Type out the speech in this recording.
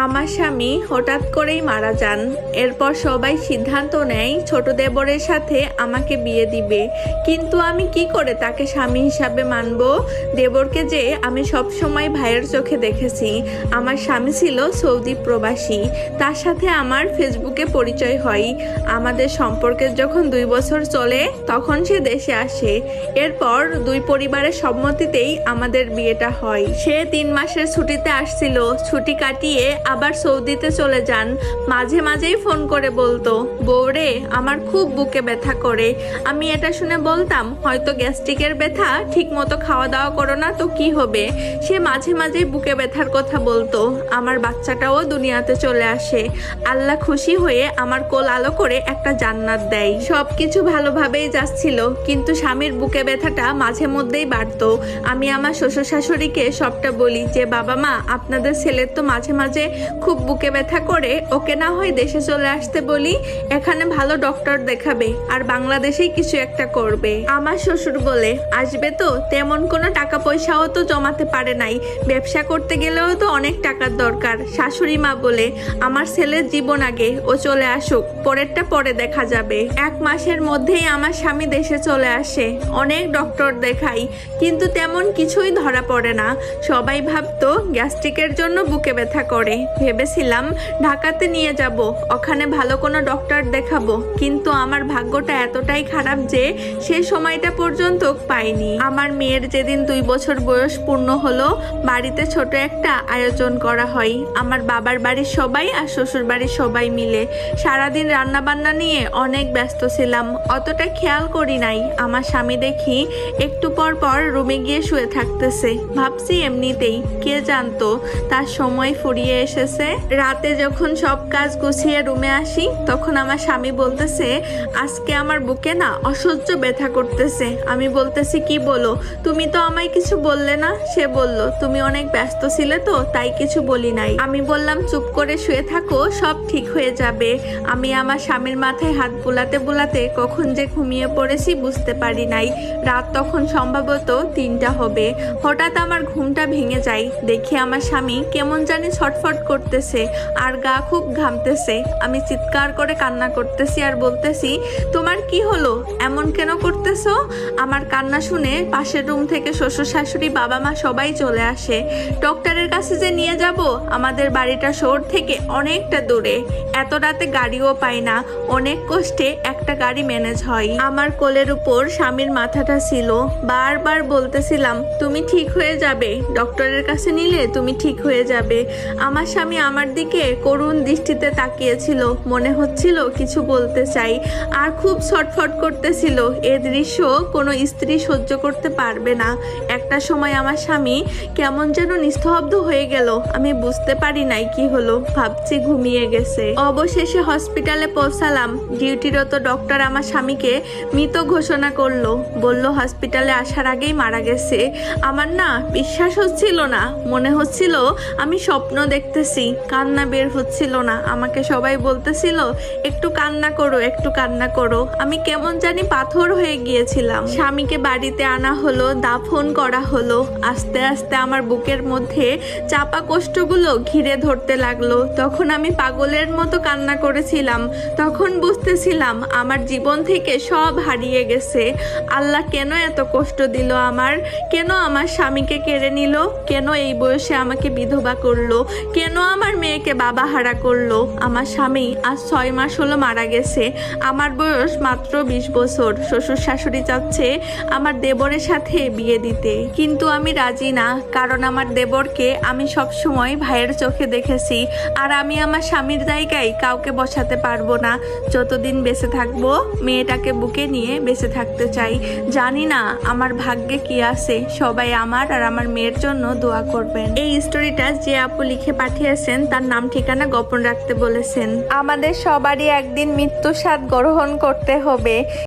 আমার স্বামী হঠাৎ করেই মারা যান। এরপর সবাই সিদ্ধান্ত নেয় ছোট দেবরের সাথে আমাকে বিয়ে দিবে। কিন্তু আমি কি করে তাকে স্বামী হিসাবে মানব? দেবরকে যে আমি সব সময় ভাইয়ের চোখে দেখেছি। আমার স্বামী ছিল সৌদি প্রবাসী। তার সাথে আমার ফেসবুকে পরিচয় হয়। আমাদের সম্পর্কের যখন 2 বছর চলে তখন সে দেশে আসে। এরপর দুই পরিবারের সম্মতিতেই আমাদের বিয়েটা হয়। সে 3 মাসের ছুটিতে আসছিল। ছুটি কাটিয়ে আবার সৌদিতে চলে যান। মাঝে মাঝেই ফোন করে বলতো, বউরে আমার খুব বুকে ব্যথা করে। আমি এটা শুনে বলতাম, হয়তো গ্যাস্ট্রিকের ব্যথা, ঠিক মতো খাওয়া দাওয়া করো না তো কি হবে। সে মাঝে মাঝেই বুকে ব্যথার কথা বলতো। আমার বাচ্চাটাও দুনিয়াতে চলে আসে। আল্লাহ খুশি হয়ে আমার কোল আলো করে একটা জান্নাত দেয়। সবকিছু ভালোভাবেই যাচ্ছিল, কিন্তু স্বামীর বুকে ব্যথাটা মাঝে মধ্যেই বাড়তো। আমি আমার শ্বশুর শাশুড়িকে সবটা বলি যে, বাবা মা আপনাদের ছেলের তো মাঝে মাঝে খুব বুকে ব্যথা করে, ওকে না হয় দেশে চলে আসতে বলি, এখানে ভালো ডক্টর দেখাবে আর বাংলাদেশেই কিছু একটা করবে। আমার শ্বশুর বলে, আসবে তো, তেমন কোনো টাকা পয়সাও তো জমাতে পারে নাই, ব্যবসা করতে গেলেও তো অনেক টাকার দরকার। শাশুড়ি মা বলে, আমার ছেলের জীবন আগে, ও চলে আসুক, পরেরটা পরে দেখা যাবে। 1 মাসের মধ্যেই আমার স্বামী দেশে চলে আসে। অনেক ডক্টর দেখাই, কিন্তু তেমন কিছুই ধরা পড়ে না। সবাই ভাবতো গ্যাস্ট্রিকের জন্য বুকে ব্যথা করে। ভেবেছিলাম ঢাকাতে নিয়ে যাব, ওখানে ভালো কোনো ডক্টর দেখাবো, কিন্তু আমার ভাগ্যটা এতটাই খারাপ যে সে সময়টা পর্যন্ত পাইনি। আমার মেয়ের যেদিন 2 বছর বয়স পূর্ণ হলো, বাড়িতে ছোট একটা আয়োজন করা হয়। আমার বাবার বাড়ির সবাই আর শ্বশুর বাড়ির সবাই মিলে। সারাদিন রান্না বান্না নিয়ে অনেক ব্যস্ত ছিলাম, অতটা খেয়াল করি নাই। আমার স্বামী দেখি একটু পর পর রুমে গিয়ে শুয়ে থাকতেছে। ভাবছি এমনিতেই, কে জানতো তার সময় ফুরিয়ে এসেছে। রাতে যখন সব কাজ গুছিয়ে রুমে আসি, তখন আমার স্বামী বলতেছে, আজকে আমার বুকে না অসহ্য ব্যথা করতেছে। আমি বলতেছি, কি বলো, তুমি তো আমায় কিছু বললে না। সে বলল, তুমি অনেক ব্যস্ত ছিলে তো তাই কিছু বলি নাই। আমি বললাম, চুপ করে শুয়ে থাকো, সব ঠিক হয়ে যাবে। আমি আমার স্বামীর মাথায় হাত বুলাতে বুলাতে কখন যে ঘুমিয়ে পড়েছি বুঝতে পারি নাই। রাত তখন সম্ভবত 3টা হবে। হঠাৎ আমার ঘুমটা ভেঙে যায়। দেখি আমার স্বামী কেমন জানি ছটফট করতেছে আর গা খুব ঘামতেছে। আমি চিৎকার করে কান্না করতেছি আর বলতেছি, তোমার কি হলো, এমন কেন করতেছো? আমার কান্না শুনে পাশের রুম থেকে শ্বশুর শাশুড়ি বাবা মা সবাই চলে আসে। ডক্টরের কাছে যে নিয়ে যাব, আমাদের বাড়িটা শহর থেকে অনেকটা দূরে। এত রাতে গাড়িও পাই না, অনেক কষ্টে একটা গাড়ি ম্যানেজ হয়। আমার কোলের উপর স্বামীর মাথাটা ছিল। বারবার বলতেছিলাম, তুমি ঠিক হয়ে যাবে, ডক্টরের কাছে নিলে তুমি ঠিক হয়ে যাবে। আমার স্বামী আমার দিকে করুণ দৃষ্টিতে তাকিয়েছিল, মনে হচ্ছিল কিছু বলতে চাই, আর খুব ছটফট করতেছিল। এ দৃশ্য কোনো স্ত্রী সহ্য করতে পারবে না। একটা সময় আমার স্বামী কেমন যেন নিস্তব্ধ হয়ে গেল। আমি বুঝতে পারি নাই কি হলো, ভাবছি ঘুমিয়ে গেছে। অবশেষে হসপিটালে পৌঁছালাম। ডিউটিরত ডক্টর আমার স্বামীকে মৃত ঘোষণা করলো। বলল হসপিটালে আসার আগেই মারা গেছে। আমার না বিশ্বাস হচ্ছিল না, মনে হচ্ছিল আমি স্বপ্ন দেখতেছি। কান্না বের হচ্ছিল না। আমাকে সবাই বলতেছিল, একটু কান্না করো, একটু কান্না করো। আমি কেমন জানি পাথর হয়ে গিয়েছিলাম। স্বামীকে বাড়িতে আনা হলো, দাফন করা হলো। আস্তে আস্তে আমার বুকের মধ্যে চাপা কষ্টগুলো ঘিরে ধরতে লাগলো। তখন আমি পাগলের মতো কান্না করেছিলাম। তখন বুঝতেছিলাম আমার জীবন থেকে সব হারিয়ে গেছে। আল্লাহ কেন এত কষ্ট দিল আমার? কেন আমার স্বামীকে কেড়ে নিল? কেন এই বয়সে আমাকে বিধবা করলো? কেন আমার মেয়েকে বাবা হারা করলো? আমার স্বামী আজ 6 মাস হলো মারা গেছে। আমার বয়স মাত্র 20 বছর। শ্বশুর শাশুড়ি চাচ্ছে আমার দেবরের সাথে বিয়ে দিতে, কিন্তু আমি রাজি না। কারণ আমার দেবরকে আমি সব সময় ভাইয়ের চোখে দেখেছি, আর আমি আমার স্বামীর জায়গায় কাউকে বসাতে পারবো না। যতদিন বেঁচে থাকবো, মেয়েটাকে বুকে নিয়ে বেঁচে থাকতে চাই। জানি না আমার ভাগ্যে কি আছে। সবাই আমার আর আমার মেয়ের জন্য দোয়া করবেন। এই স্টোরিটা যে আপু লিখে পাঠিয়েছেন তার নাম ঠিকানা গোপন রাখতে বলেছেন। আমাদের সবারই একদিন মৃত্যুর স্বাদ গ্রহণ করতে হবে।